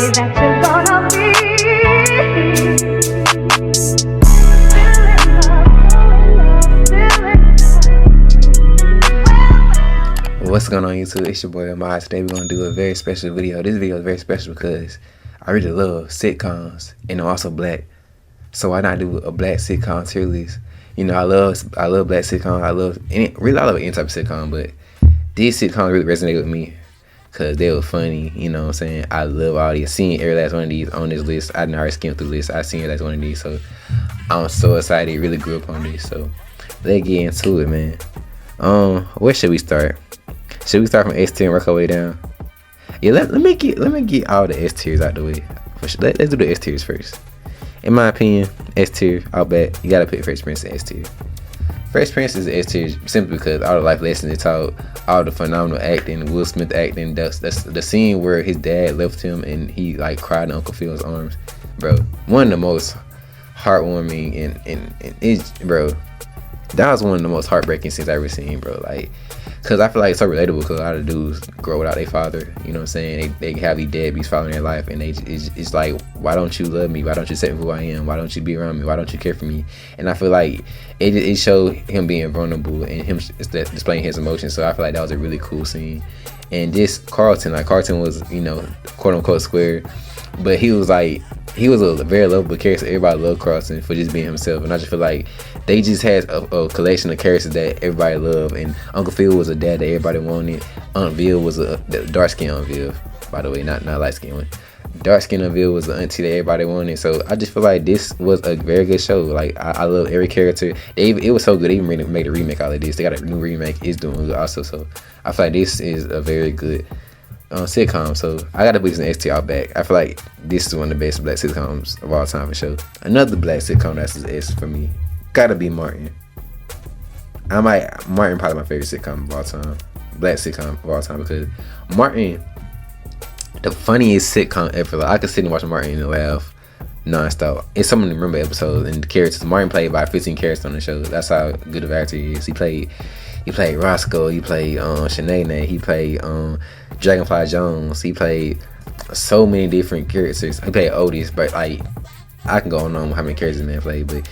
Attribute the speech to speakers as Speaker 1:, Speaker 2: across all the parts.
Speaker 1: that you're gonna be.
Speaker 2: What's going on YouTube? It's your boy Amaz. Today we're going to do a very special video. This video is very special because I really love sitcoms and I'm also black. So why not do a black sitcom tier list? You know, I love black sitcoms. I love any type of sitcom, but these sitcoms really resonate with me because they were funny. You know what I'm saying? I love all these. Seeing every last one of these on this list. I didn't already skim through the list. I seen every last one of these. So I'm so excited. Really grew up on this. So let's get into it, man. Where should we start? Should we start from S tier and work our way down? Yeah, let me get all the S tiers out the way. Let's do the S tiers first. In my opinion, S tier, I'll bet you gotta put Fresh Prince in S tier. Fresh Prince is S tier simply because all the life lessons it taught, all the phenomenal acting, Will Smith acting. That's the scene where his dad left him and he like cried in Uncle Phil's arms, bro. One of the most heartwarming and it's, bro. That was one of the most heartbreaking scenes I've ever seen, bro. Like, cause I feel like it's so relatable because a lot of dudes grow without their father. You know what I'm saying? They have these deadbeats following their life, and it's like, why don't you love me? Why don't you accept who I am? Why don't you be around me? Why don't you care for me? And I feel like it showed him being vulnerable and him displaying his emotions. So I feel like that was a really cool scene. And this Carlton was, you know, quote unquote square, but he was a very lovable character. Everybody loved Carlton for just being himself, and I just feel like they just had a collection of characters that everybody loved. And Uncle Phil was a dad that everybody wanted. Aunt Viv was the dark skin Aunt Viv, by the way, not light skin one. Dark skin Aunt Viv was the auntie that everybody wanted. So I just feel like this was a very good show. Like I love every character. It was so good. They even made a remake out of this. They got a new remake. It's doing good also. So I feel like this is a very good sitcom. So I gotta put this in S tier out back. I feel like this is one of the best black sitcoms of all time for sure. Another black sitcom that's an S for me gotta be Martin. Martin probably my favorite sitcom of all time, black sitcom of all time, because Martin, the funniest sitcom ever. Like I could sit and watch Martin and laugh non-stop. It's some of the remember episodes and the characters. Martin played by 15 characters on the show. That's how good of an actor he is. He played Roscoe, he played Shanae, he played Dragonfly Jones, he played so many different characters. He played Otis, but like I can go on how many characters the man played, but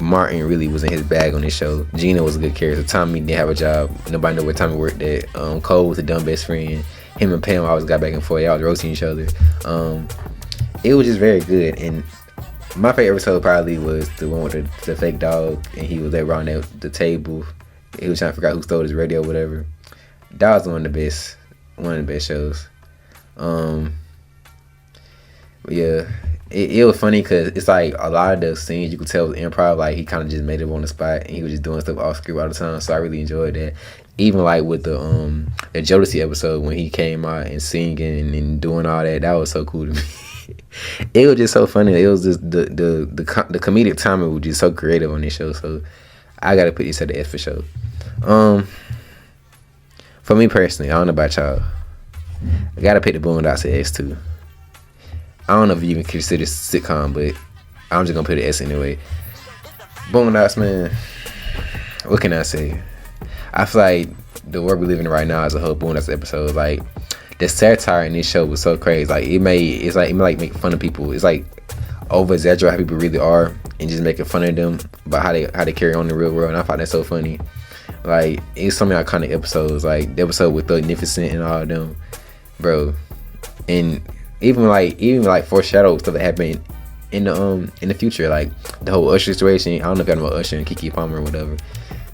Speaker 2: Martin really was in his bag on this show. Gina was a good character. Tommy didn't have a job. Nobody knew where Tommy worked at. Cole was a dumb best friend. Him and Pam always got back and forth. They always roasting each other. It was just very good. And my favorite episode probably was the one with the fake dog, and he was there around the table. He was trying to figure out who stole his radio or whatever. That was one of the best shows. But yeah, it was funny because it's like a lot of the scenes you could tell was improv. Like he kind of just made it on the spot, and he was just doing stuff off script all the time. So I really enjoyed that. Even like with the Jodeci episode when he came out and singing and doing all that, that was so cool to me. It was just so funny. It was just the comedic timing was just so creative on this show. So I gotta put this at the S for sure. For me personally, I don't know about y'all, I gotta pick the Boondocks at S too. I don't know if you even consider this sitcom, but I'm just gonna put it S anyway. Boondocks, man. What can I say? I feel like the world we live in right now as a whole Boondocks episode, like the satire in this show was so crazy. Like it made make fun of people. It's like over exaggerate how people really are and just making fun of them about how they carry on in the real world. And I found that so funny. Like it's so many iconic episodes, like the episode with Magnificent and all of them, bro. And even like foreshadow stuff that happened in the future, like the whole Usher situation. I don't know if y'all know about Usher and Keke Palmer or whatever.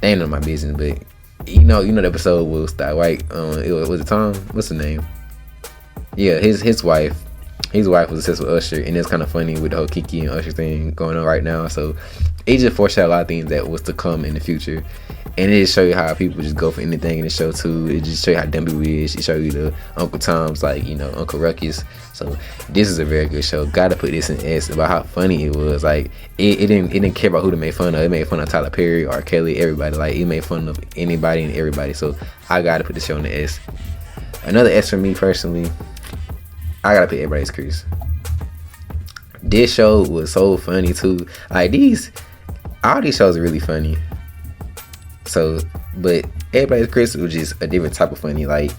Speaker 2: They ain't none of my business, but you know the episode was that white. It was Tom. What's the name? Yeah, his wife. His wife was obsessed with Usher, and it's kind of funny with the whole Keke and Usher thing going on right now. So it just foreshadowed a lot of things that was to come in the future. And it just show you how people just go for anything in the show too. It just show you how dumb people is. It show you the Uncle Tom's, like, you know, Uncle Ruckus. So this is a very good show. Gotta put this in S about how funny it was. Like it didn't care about who to make fun of. It made fun of Tyler Perry, R. Kelly, everybody. Like it made fun of anybody and everybody. So I gotta put this show in the S. Another S for me personally, I gotta put Everybody's Chris. This show was so funny too. Like all these shows are really funny. So, but Everybody's Chris was just a different type of funny. Like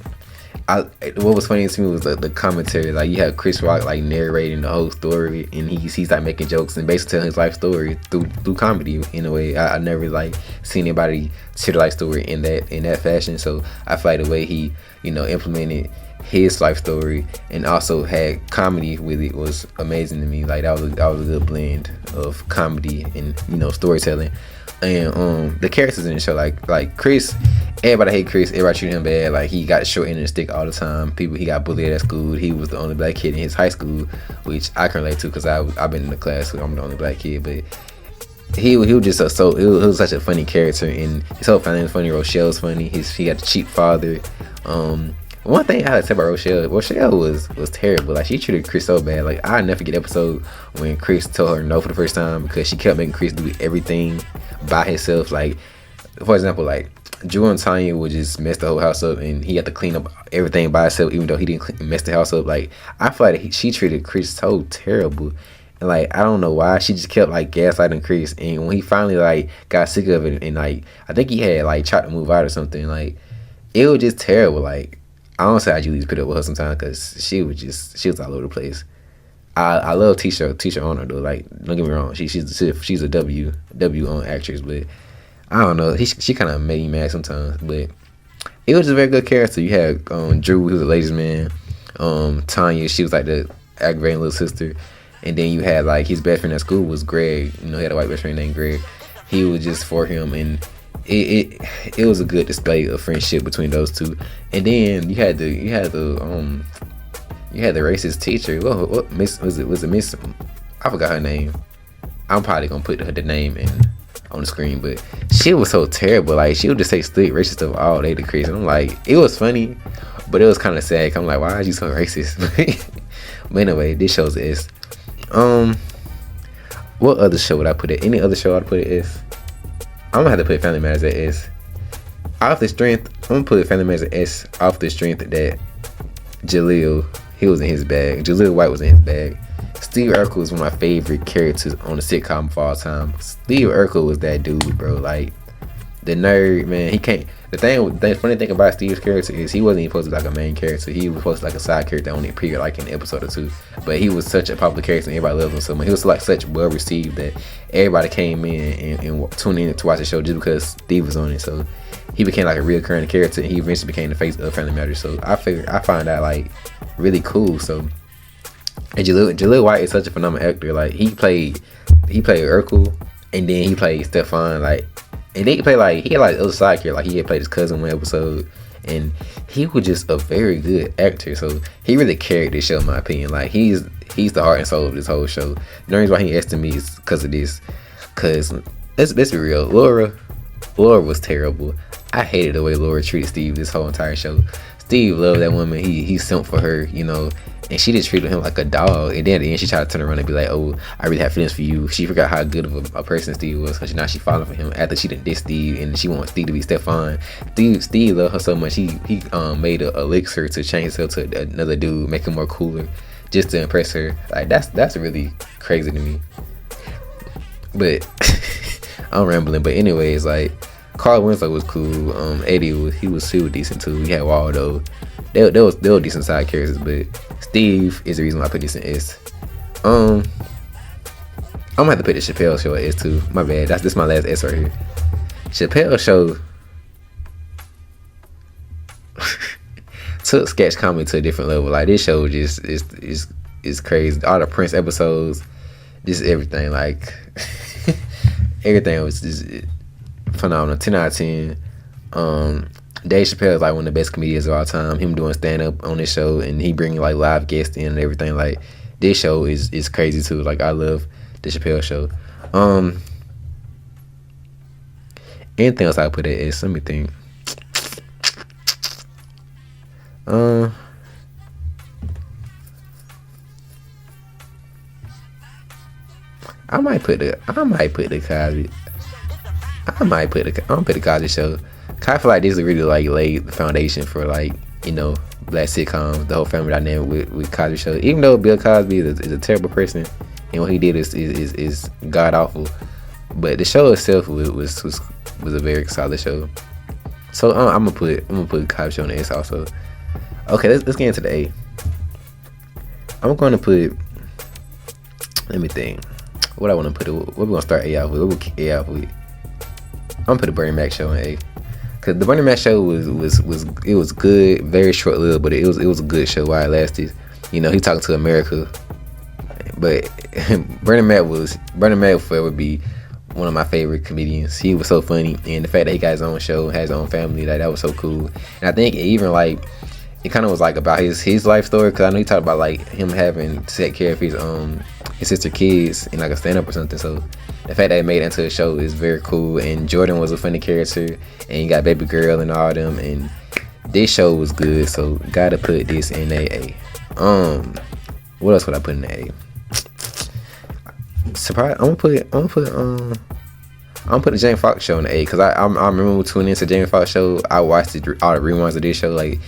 Speaker 2: I what was funny to me was the commentary. Like you had Chris Rock like narrating the whole story, and he's like making jokes and basically telling his life story through comedy in a way. I never like seen anybody share the life story in that fashion. So I feel like the way he implemented his life story and also had comedy with it was amazing to me. Like that was a good blend of comedy and storytelling. And the characters in the show, like Chris, everybody hate Chris, everybody treat him bad. Like he got the short end of the stick all the time. He got bullied at school. He was the only black kid in his high school, which I can relate to because I've been in the class, so I'm the only black kid. But he was just he was such a funny character, and his whole family was funny. Rochelle's funny. He got the cheap father. One thing I had to say about Rochelle was terrible. Like she treated Chris so bad. Like I never forget the episode when Chris told her no for the first time because she kept making Chris do everything by himself. Like for example, like Drew and Tanya would just mess the whole house up, and he had to clean up everything by himself, even though he didn't mess the house up. Like I feel like she treated Chris so terrible. And like I don't know why she just kept like gaslighting Chris, and when he finally like got sick of it, and like I think he had like tried to move out or something, like it was just terrible. Like I don't say I usually put up with her sometimes because she was all over the place. I love Tisha Honor though. Like don't get me wrong, she's a W actress, but I don't know. She kind of made me mad sometimes, but it was just a very good character. You had Drew, who was a ladies' man. Tanya, she was like the aggravating little sister, and then you had like his best friend at school was Greg. He had a white best friend named Greg. He was just for him, and it was a good display of friendship between those two. And then you had the racist teacher. What Miss was it Miss? I forgot her name. I'm probably gonna put the name on the screen, but she was so terrible. Like she would just say straight racist stuff all day to Chris, and I'm like, it was funny, but it was kind of sad. I'm like, why are you so racist? But anyway, this show's S. What other show would I put it? Any other show I'd put it S? I'm gonna have to put Family Matters at S. Off the strength, I'm gonna put Family Matters at S. Off the strength that Jaleel, he was in his bag. Jaleel White was in his bag. Steve Urkel is one of my favorite characters on the sitcom of all time. Steve Urkel was that dude, bro. Like the nerd, man. He can't. The funny thing about Steve's character is he wasn't even supposed to be like a main character. He was supposed to be like a side character only appeared like in an episode or two. But he was such a popular character and everybody loved him so much. He was like such well received that everybody came in and tuned in to watch the show just because Steve was on it. So he became like a reoccurring character, and he eventually became the face of Family Matters. So I find that like really cool. So and Jaleel White is such a phenomenal actor. Like he played Urkel, and then he played Stefan. Like, and he played like he had like other side character. Like he had played his cousin one episode, and he was just a very good actor. So he really carried this show, in my opinion. Like he's the heart and soul of this whole show. The reason why he asked me is because of this. Cause let's be real, Laura was terrible. I hated the way Laura treated Steve this whole entire show. Steve loved that woman. He simped for her, and she just treated him like a dog. And then at the end, she tried to turn around and be like, "Oh, I really have feelings for you." She forgot how good of a person Steve was, because now she falling for him after she done dissed Steve, and she wants Steve to be Stefan. Steve loved her so much. He made a elixir to change herself to another dude, make him more cooler, just to impress her. Like that's really crazy to me. But I'm rambling. But anyways, like Carl Winslow was cool. Eddie was decent too. We had Waldo. They were decent side characters, but Steve is the reason why I put this in S. I'm gonna have to put the Chappelle Show at S too. My bad. This my last S right here. Chappelle Show took sketch comedy to a different level. Like this show just is crazy. All the Prince episodes, just everything. Like everything was just phenomenal. 10 out of 10. Dave Chappelle is like one of the best comedians of all time. Him doing stand up on this show, and he bringing like live guests in and everything. Like this show is crazy too. Like I love the Chappelle Show. Anything else I put it is, let me think. I might put the Cosby. I'm gonna put the Cosby Show. I feel like this really like laid the foundation for like black sitcoms, the whole family dynamic with Cosby Show. Even though Bill Cosby is a terrible person and what he did is god awful, but the show itself was a very solid show. So I'm gonna put Cosby Show on the S also. Okay, let's get into the A. I'm going to put. Let me think. What I want to put. What we gonna start A out with? What we kick A out with? I'm gonna put the Bernie Mac show in A. Cause the Bernie Mac show was good, very short lived, but it was a good show while it lasted. You know, he talking to America, but Bernie Mac will forever be one of my favorite comedians. He was so funny, and the fact that he got his own show, has his own family, that was so cool. And I think even like it kind of was like about his life story, because I know he talked about like him having to take care of his sister kids in like a stand up or something. So the fact that it made it into a show is very cool. And Jordan was a funny character, and you got Baby Girl and all them, and this show was good. So gotta put this in A. What else would I put in A? Surprise! I'm gonna put the Jamie Foxx show in the A, because I remember tuning into Jamie Foxx show. I watched all the reruns of this show. Like,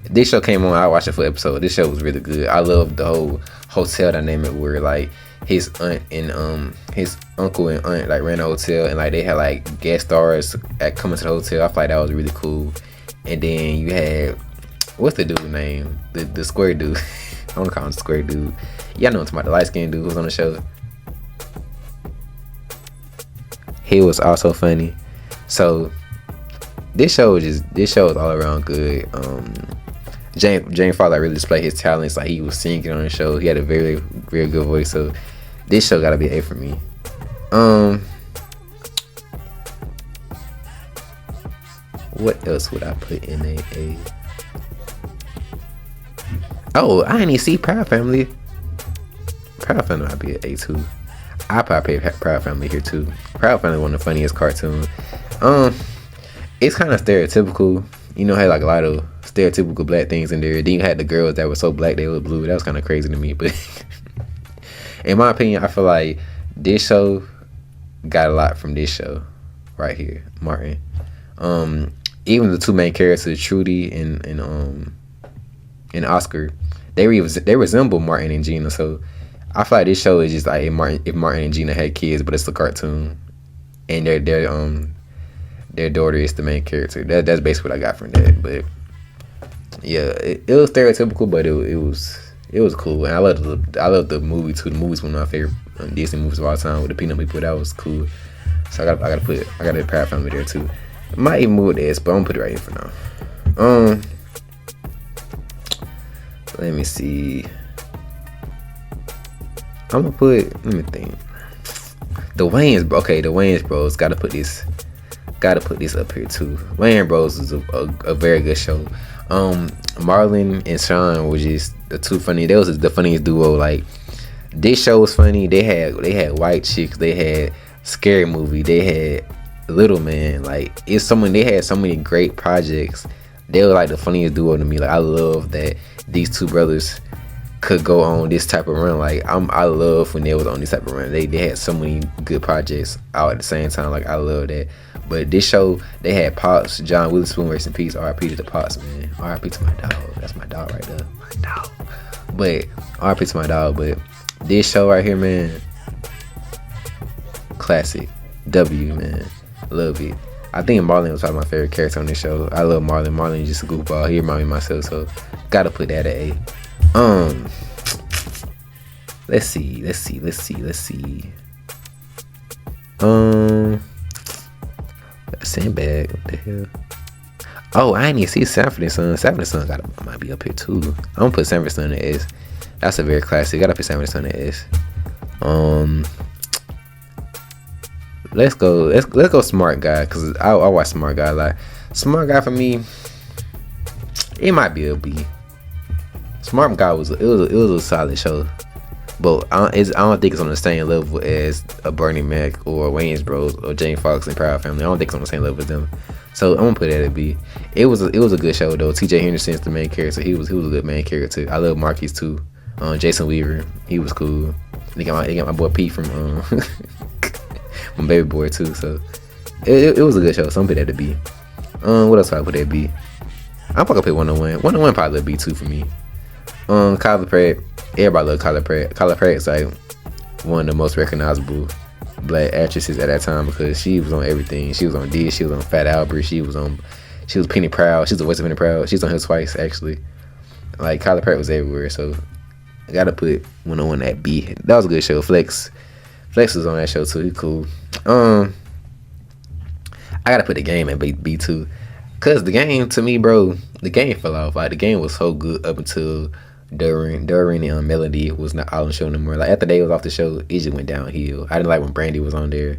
Speaker 2: this show came on, I watched the full episode. This show was really good. I love the whole hotel dynamic where like his aunt and his uncle and aunt like ran a hotel, and like they had like guest stars at coming to the hotel. I feel like that was really cool. And then you had, what's the dude's name? The square dude. I want to call him the square dude. Y'all know what I'm talking about, the light skinned dude who was on the show. He was also funny. So this show is all around good. Jamie Foxx like really displayed his talents. Like, he was singing on the show. He had a very, very good voice. So this show gotta be A for me. What else would I put in A? Oh, I didn't even see Proud Family. Proud Family might be an A too. I probably put Proud Family here too. Proud Family one of the funniest cartoons. It's kind of stereotypical. You know, had like a lot of stereotypical black things in there. Then you had the girls that were so black they were blue. That was kind of crazy to me. But in my opinion, I feel like this show got a lot from this show right here, Martin. Even the two main characters, Trudy and Oscar, they resemble Martin and Gina. So I feel like this show is just like if Martin and Gina had kids, but it's a cartoon, and their daughter is the main character. That's basically what I got from that. But yeah, it was stereotypical, but it was cool. And I love the movie too. The movie's one of my favorite Disney movies of all time with the Peanut people. That was cool. So I gotta put Proud Family there too. I might even move this, but I'm gonna put it right here for now. Let me see. I'm gonna let me think. The Wayans, the Wayans Bros. Gotta put this up here too. Wayans Bros is a very good show. Marlon and Sean were just the two funny. They was the funniest duo. Like, this show was funny. They had White Chicks. They had Scary Movie. They had Little Man. Like, they had so many great projects. They were like the funniest duo to me. Like, I love that these two brothers could go on this type of run. Like, I love when they was on this type of run. They had so many good projects out at the same time. Like, I love that. But this show, they had Pops, John Witherspoon, rest in peace. R.I.P. to the Pops, man. R.I.P. to my dog. That's my dog right there. My dog. But R.I.P. to my dog. But this show right here, man, classic. W, man. Love it. I think Marlon was probably my favorite character on this show. I love Marlon. Marlon is just a goofball. He reminded me of myself, so gotta put that at A. Let's see. Sandbag, what the hell? Oh, I ain't even see Sanford and Son. Sanford and Son might be up here too. I'm gonna put Sanford and Son in S. That's a very classic. Gotta put Sanford and Son in S. Let's go Smart Guy, cause I watch Smart Guy a lot. Smart Guy for me, it might be a B. Smart Guy was a solid show, but I don't think it's on the same level as a Bernie Mac or Wayans Bros or Jamie Foxx and Proud Family. I don't think it's on the same level as them. So I'm gonna put that at B. It was a good show though. T.J. Henderson's the main character. He was a good main character. I love Marquis too. Jason Weaver, he was cool. They got my boy Pete from from Baby Boy too. So it was a good show. So I'm gonna put that at B. What else would I put at B? I'm probably gonna put 101. 101 probably a B too for me. Kyla Pratt. Everybody loved Kyla Pratt. Kyla Pratt is like one of the most recognizable black actresses at that time, because she was on everything. She was on Dish, she was on Fat Albert, she was Penny Proud. She's the voice of Penny Proud. She's on His Twice actually. Like Kyler Pratt was everywhere, so I gotta put 101 at B. That was a good show. Flex was on that show too. He cool. I gotta put the game at B too, cause the game to me, bro, the game fell off. Like the game was so good up until During and Melody was not all on the show anymore. Like after they was off the show, it just went downhill. I didn't like when Brandy was on there.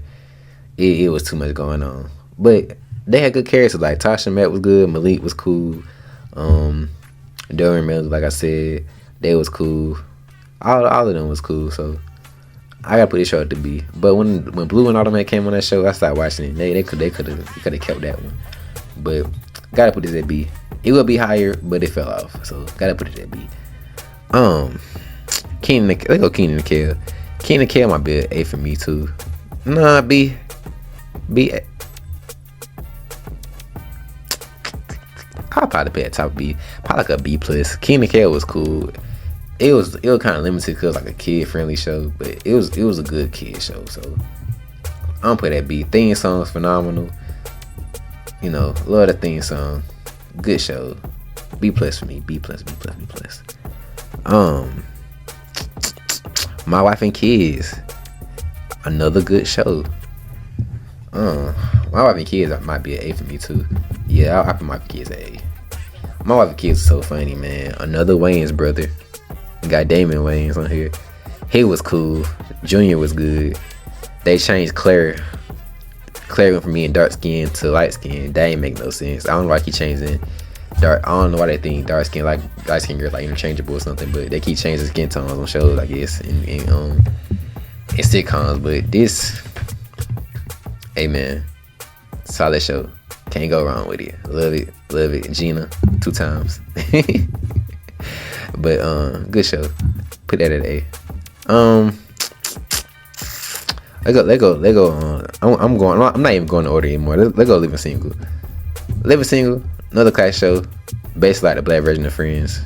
Speaker 2: It was too much going on. But they had good characters. Like Tasha Matt was good. Malik was cool. During Melody, like I said, they was cool. All of them was cool. So I gotta put this show at the B. But when Blue and Automatic came on that show, I started watching it. They could have kept that one. But gotta put this at B. It will be higher, but it fell off. So gotta put it at B. Keenan, let's go Keenan and Kel. Keenan and Kel might be an A for me too. Nah, B. I'll probably put at top B. Probably like a B plus. Keenan and Kel was cool. It was kind of limited because like a kid friendly show, but it was a good kid show. So I'm gonna put that B. Theme song's phenomenal. You know, love the theme song. Good show. B plus for me. B plus. My Wife and Kids, another good show. My Wife and Kids might be an A for me too. Yeah, I put My Wife and Kids at A. My Wife and Kids is so funny, man. Another Wayans brother. We got Damon Wayans on here. He was cool. Junior was good. They changed Claire. Claire went from being dark skin to light skin. That ain't make no sense. I don't know why keep changing dark. I don't know why they think dark skin like light skin girls like interchangeable or something, but they keep changing skin tones on shows, I guess, in sitcoms. But this, hey man, solid show. Can't go wrong with it. Love it. Gina, 2 times. But good show. Put that at A. Let go. I'm not even going to order anymore. Let go. Living Single. Another class show. Basically like the black version of Friends.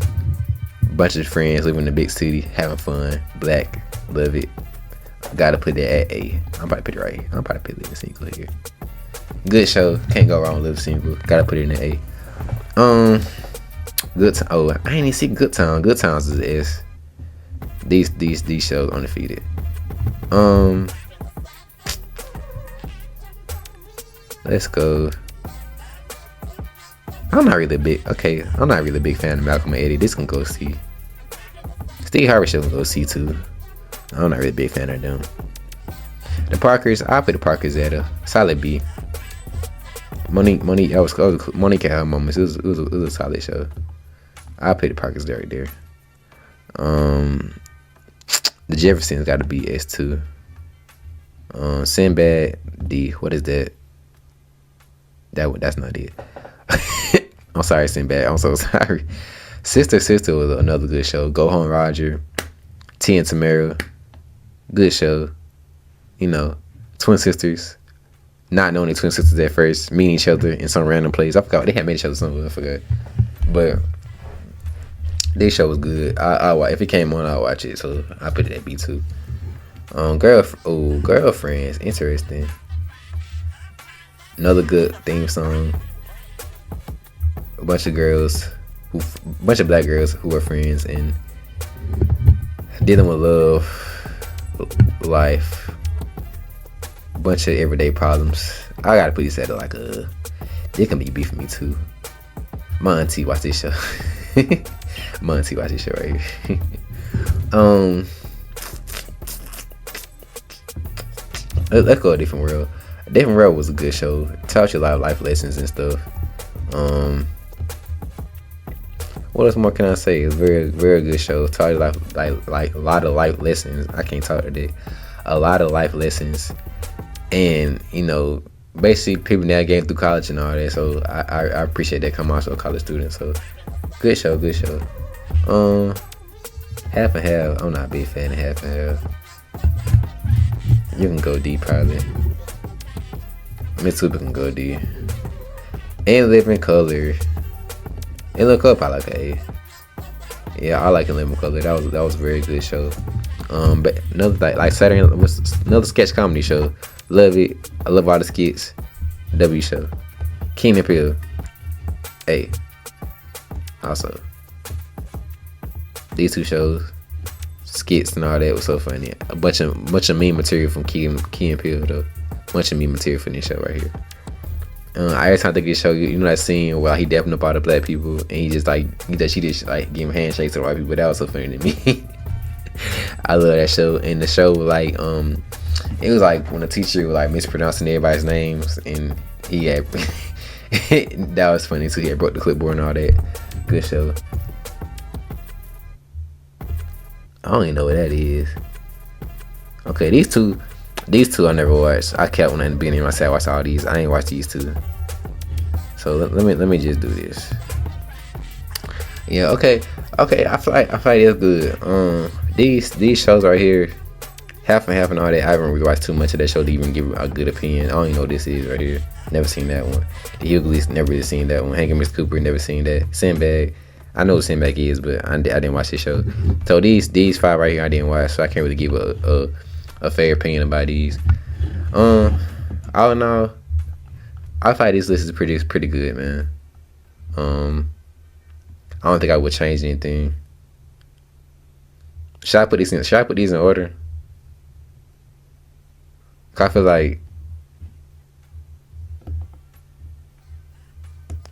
Speaker 2: Bunch of friends living in a big city, having fun. Black. Love it. Gotta put that at A. I'm probably put it right here. I'm probably put Living Single here. Good show. Can't go wrong with Living Single. Gotta put it in the A. Good time. Oh, I ain't even see Good Time. Good Times is the S. These shows undefeated. Let's go. I'm not really a big fan of Malcolm and Eddie. This can go C. Steve Harvey show can go C too. I'm not really a big fan of them. The Parkers, I put the Parkers at a solid B. Monique had her moments. It was a solid show. I put the Parkers right there. The Jeffersons got to be S2. Sinbad D. What is that? That's not it. I'm sorry, Sinbad. I'm so sorry. Sister was another good show. Go Home Roger. T and Tamara. Good show. You know, twin sisters. Not knowing the twin sisters at first, meeting each other in some random place. I forgot they had met each other somewhere. I forgot. But this show was good. If it came on, I'll watch it. So I put it at B too. Girlfriends. Interesting. Another good theme song. A bunch of black girls who are friends and dealing with love, life, bunch of everyday problems. I gotta put this at like a. It can be B for me too. My auntie watch this show. My auntie watch this show right here. Let's go a different world. A Different World was a good show. It taught you a lot of life lessons and stuff. What else more can I say? It's a very, very good show. Taught you like a lot of life lessons. I can't talk to that. A lot of life lessons, and you know, basically people navigating through college and all that. So I appreciate that. Come also a college student. So good show. Half and Half. I'm not a big fan of Half and Half. You can go D probably. Mitsuba can go D. And Living Color. And Look Up, I like A. Yeah, I like Living Color. That was a very good show. But another like Saturday, another sketch comedy show. Love it. I love all the skits. W show. Key and Peele. A. Also. These two shows, skits and all that was so funny. A bunch of meme material from Key and Peele though. Bunch of meme material for this show right here. Every time I think of this show, you know that scene where he dapping up all the black people and he just like she just like give him handshakes to the white people. That was so funny to me. I love that show. And the show like it was like when the teacher was like mispronouncing everybody's names and he had that was funny too. He had broke the clipboard and all that. Good show. I don't even know what that is. Okay, these two I never watched. I kept one in the beginning. I said I watched all these. I ain't watched these two. So let me just do this. Yeah, okay. I feel like it's good. These shows right here, half and half and all that. I haven't really watched too much of that show to even give a good opinion. I don't even know what this is right here. Never seen that one. The Hughley's never really seen that one. Hank and Mr. Cooper never seen that. Sandbag. I know what Sandbag is, but I didn't watch this show. So these 5 right here I didn't watch, so I can't really give a fair opinion about these. All in all, I feel like this list is pretty good, man. I don't think I would change anything. Should I put these in order? 'Cause I feel like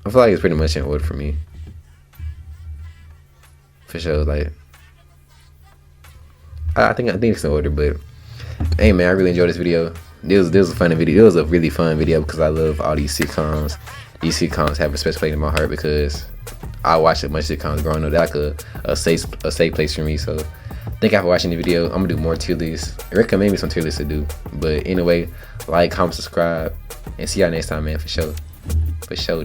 Speaker 2: it's pretty much in order for me. For sure, like I think it's in order, but hey man, I really enjoyed this video. This was a funny video. It was a really fun video because I love all these sitcoms. These sitcoms have a special place in my heart because I watched a bunch of sitcoms growing up. They're like a safe place for me. So thank you for watching the video. I'm gonna do more tier lists. Recommend me some tier lists to do. But anyway, like, comment, subscribe, and see y'all next time, man. For sure. For sure.